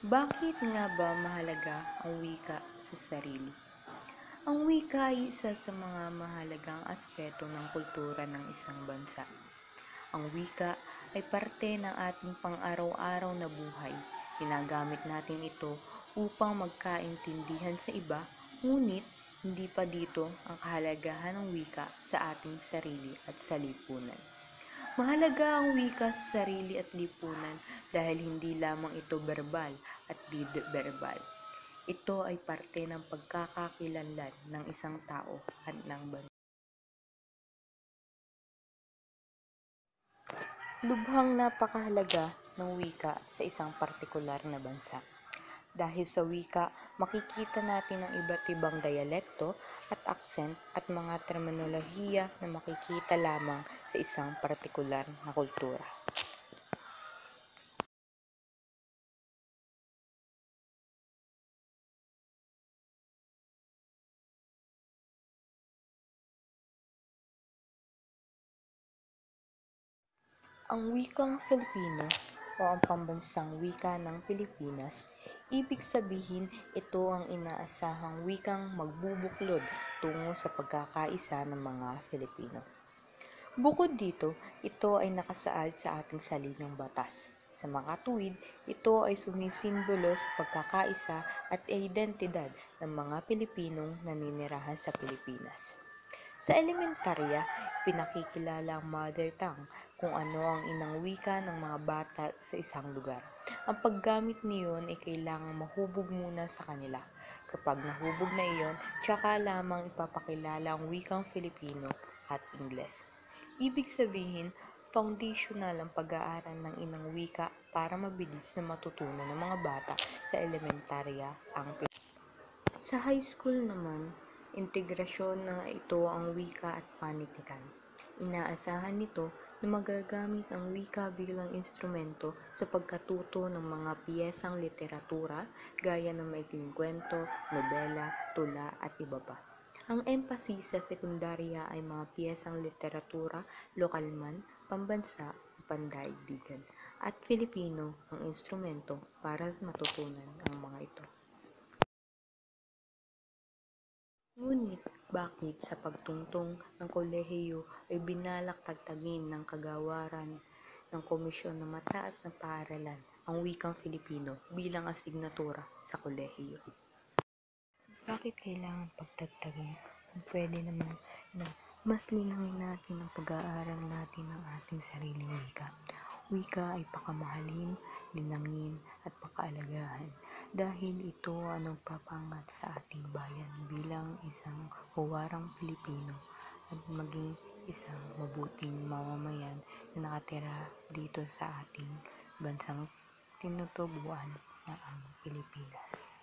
Bakit nga ba mahalaga ang wika sa sarili? Ang wika ay isa sa mga mahalagang aspeto ng kultura ng isang bansa. Ang wika ay parte ng ating pang-araw-araw na buhay. Ginagamit natin ito upang magkaintindihan sa iba, ngunit hindi pa dito ang kahalagahan ng wika sa ating sarili at sa lipunan. Mahalaga ang wika sa sarili at lipunan dahil hindi lamang ito verbal at di-verbal. Ito ay parte ng pagkakakilanlan ng isang tao at ng bansa. Lubhang napakahalaga ng wika sa isang partikular na bansa. Dahil sa wika, makikita natin ang iba't ibang dialekto at accent at mga terminolohiya na makikita lamang sa isang partikular na kultura. Ang wikang Filipino o ang pambansang wika ng Pilipinas, ibig sabihin ito ang inaasahang wikang magbubuklod tungo sa pagkakaisa ng mga Filipino. Bukod dito, ito ay nakasaad sa ating saligang batas. Sa makatuwid, ito ay sumisimbolo sa pagkakaisa at identidad ng mga Pilipinong naninirahan sa Pilipinas. Sa elementarya, pinakikilala ang mother tongue, kung ano ang inang wika ng mga bata sa isang lugar. Ang paggamit niyon ay kailangang mahubog muna sa kanila. Kapag nahubog na iyon, tsaka lamang ipapakilala ang wikang Filipino at Ingles. Ibig sabihin, foundational ang pag-aaral ng inang wika para mabilis na matutunan ng mga bata sa elementarya ang sa high school naman, integrasyon na ito ang wika at panitikan. Inaasahan nito na magagamit ang wika bilang instrumento sa pagkatuto ng mga piyesang literatura gaya ng maikling kwento, nobela, tula at iba pa. Ang emphasis sa sekundarya ay mga piyesang literatura, lokal man, pambansa o pandaigdigan, at Filipino ang instrumento para matutunan ang mga ito. Ngunit bakit sa pagtungtong ng kolehiyo ay binalak tagtagin ng kagawaran ng Komisyon ng Mataas na Paaralan ang wikang Filipino bilang asignatura sa kolehiyo? Bakit kailangan pagtagtagin kung pwede naman na mas linangin natin ang pag-aaral natin ng ating sariling wika? Wika ay pakamahalin, linangin at pakahalagahan dahil ito ang nagpapangat sa ating bayan bilang isang huwarang Pilipino at maging isang mabuting mamamayan na nakatira dito sa ating bansang tinutubuan na ang Pilipinas.